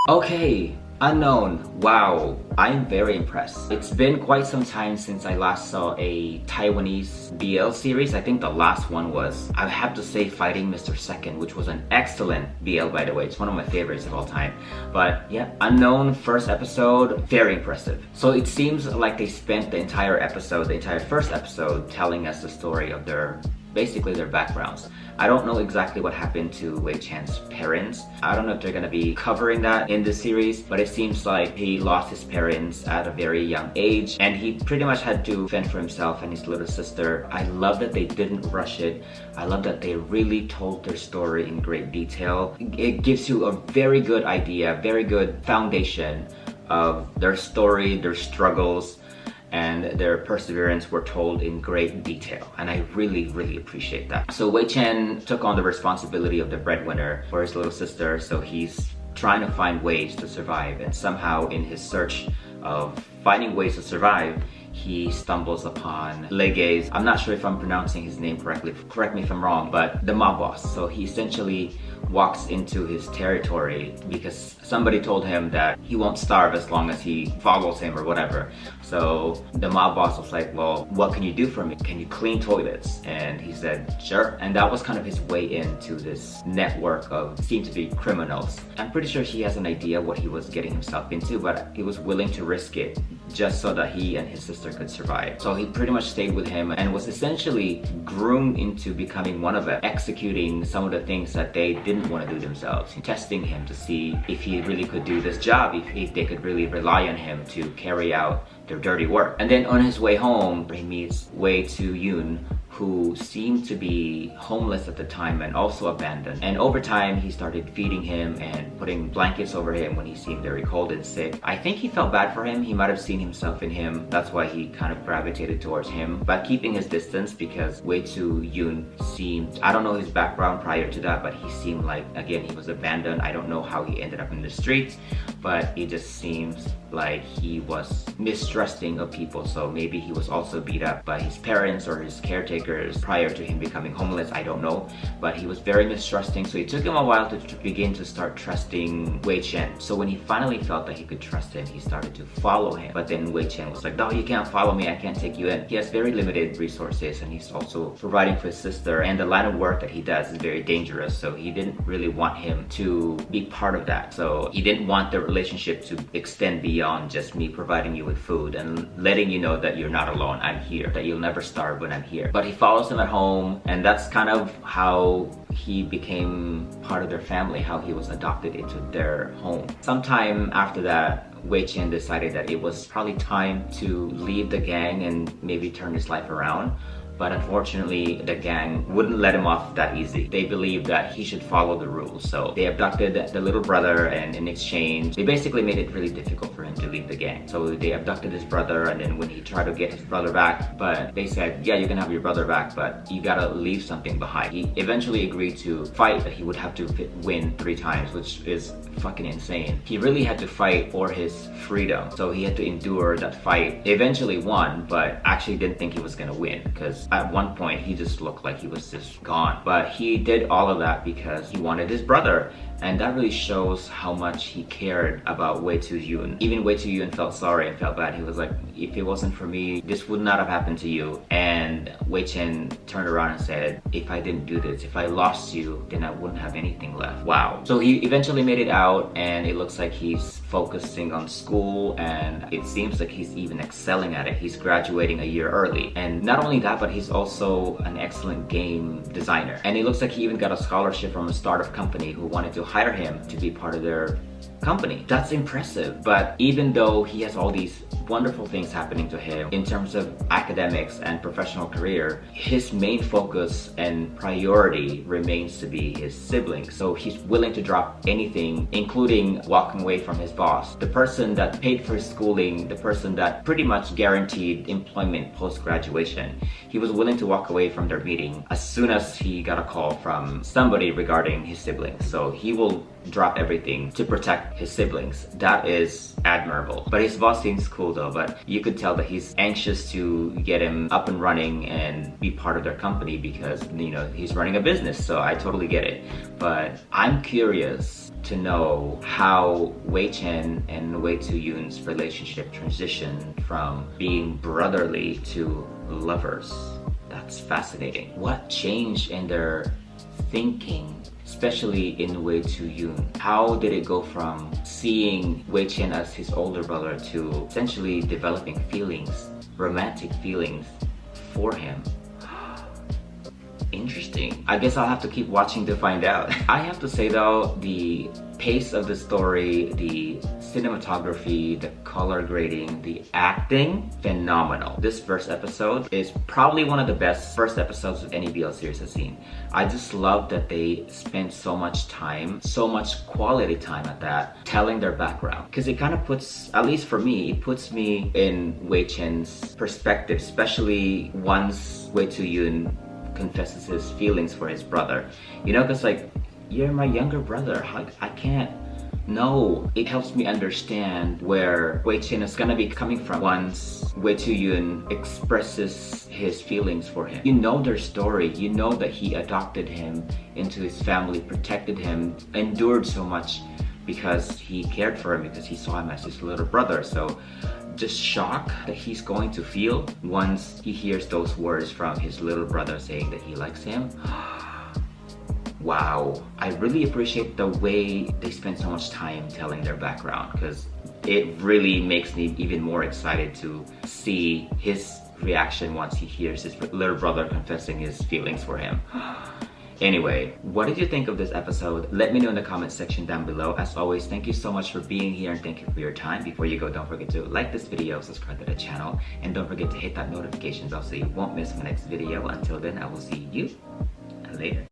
Okay, unknown. Wow, I'm very impressed. It's been quite some time since I last saw a Taiwanese BL series. I think the last one was, I have to say, Fighting Mr. Second, which was an excellent BL, by the way. It's one of my favorites of all time. But yeah, unknown first episode, very impressive. So it seems like they spent the entire episode, the entire first episode, telling us the story of basically their backgrounds. I don't know exactly what happened to Wei Chan's parents. I don't know if they're gonna be covering that in this series, but it seems like he lost his parents at a very young age and he pretty much had to fend for himself and his little sister. I love that they didn't rush it. I love that they really told their story in great detail. It gives you a very good idea, very good foundation of their story, their struggles, and their perseverance were told in great detail, and I really appreciate that. So Wei Chen took on the responsibility of the breadwinner for his little sister, so he's trying to find ways to survive, and somehow in his search of finding ways to survive, he stumbles upon Lege's, I'm not sure if I'm pronouncing his name correctly, correct me if I'm wrong, but the mob boss. So he essentially walks into his territory because somebody told him that he won't starve as long as he follows him or whatever. So the mob boss was like, well, what can you do for me? Can you clean toilets? And he said, sure. And that was kind of his way into this network of seemed to be criminals. I'm pretty sure he has an idea what he was getting himself into, but he was willing to risk it just so that he and his sister could survive. So he pretty much stayed with him and was essentially groomed into becoming one of them, executing some of the things that they didn't want to do themselves, testing him to see if he really could do this job, if they could really rely on him to carry out their dirty work. And then on his way home, he meets Wei Zhi Yuan, who seemed to be homeless at the time and also abandoned. And over time, he started feeding him and putting blankets over him when he seemed very cold and sick. I think he felt bad for him. He might have seen himself in him. That's why he kind of gravitated towards him, but keeping his distance because Wei Zhi Yuan seemed, I don't know his background prior to that, but he seemed like, again, he was abandoned. I don't know how he ended up in the streets, but it just seems like he was mistrusting of people. So maybe he was also beat up by his parents or his caretakers prior to him becoming homeless. I don't know, but he was very mistrusting. So it took him a while to begin to start trusting Wei Chen. So when he finally felt that he could trust him, he started to follow him. But then Wei Chen was like, no, you can't follow me. I can't take you in. He has very limited resources and he's also providing for his sister. And the line of work that he does is very dangerous. So he didn't really want him to be part of that. So he didn't want the relationship to extend beyond just me providing you with food and letting you know that you're not alone. I'm here, that you'll never starve when I'm here. But he follows him at home, and that's kind of how he became part of their family, how he was adopted into their home. Sometime after that, Wei Chen decided that it was probably time to leave the gang and maybe turn his life around. But unfortunately, the gang wouldn't let him off that easy. They believed that he should follow the rules. So they abducted the little brother, and in exchange, they basically made it really difficult for him to leave the gang. So they abducted his brother, and then when he tried to get his brother back, but they said, yeah, you can have your brother back, but you gotta leave something behind. He eventually agreed to fight, but he would have to win 3 times, which is fucking insane. He really had to fight for his freedom. So he had to endure that fight. He eventually won, but actually didn't think he was gonna win because at one point he just looked like he was just gone. But he did all of that because he wanted his brother. And that really shows how much he cared about Wei Zhi Yuan. Even Wei Zhi Yuan felt sorry and felt bad. He was like, if it wasn't for me, this would not have happened to you. And Wei Chen turned around and said, if I didn't do this, if I lost you, then I wouldn't have anything left. Wow. So he eventually made it out, and it looks like he's focusing on school, and it seems like he's even excelling at it. He's graduating a year early. And not only that, but he's also an excellent game designer. And it looks like he even got a scholarship from a startup company who wanted to hire him to be part of their company. That's impressive. But even though he has all these wonderful things happening to him in terms of academics and professional career, his main focus and priority remains to be his siblings. So he's willing to drop anything, including walking away from his boss, the person that paid for his schooling, the person that pretty much guaranteed employment post-graduation. He was willing to walk away from their meeting as soon as he got a call from somebody regarding his siblings. So he will drop everything to protect his siblings. That is admirable. But his boss seems cool though, but you could tell that he's anxious to get him up and running and be part of their company because, you know, he's running a business, so I totally get it. But I'm curious to know how Wei Qian and Wei Zhi Yuan's relationship transitioned from being brotherly to lovers. That's fascinating. What changed in their thinking, especially in Wei Zhi Yuan? How did it go from seeing Wei Qian as his older brother to essentially developing feelings, romantic feelings for him? Interesting. I guess I'll have to keep watching to find out. I have to say though, the pace of the story, the cinematography, the color grading, the acting, phenomenal. This first episode is probably one of the best first episodes of any BL series I've seen. I just love that they spent so much time, so much quality time at that, telling their background. Because it kind of puts, at least for me, it puts me in Wei Qian's perspective, especially once Wei Zhi Yuan confesses his feelings for his brother. You know, because like, you're my younger brother, I can't. No, it helps me understand where Wei Qian is gonna be coming from once Wei Zhi Yuan expresses his feelings for him. You know their story, you know that he adopted him into his family, protected him, endured so much because he cared for him, because he saw him as his little brother. So just shock that he's going to feel once he hears those words from his little brother saying that he likes him. Wow, I really appreciate the way they spend so much time telling their background, because it really makes me even more excited to see his reaction once he hears his little brother confessing his feelings for him. Anyway, what did you think of this episode? Let me know in the comment section down below. As always, thank you so much for being here and thank you for your time. Before you go, don't forget to like this video, subscribe to the channel, and don't forget to hit that notification bell so you won't miss my next video. Until then, I will see you later.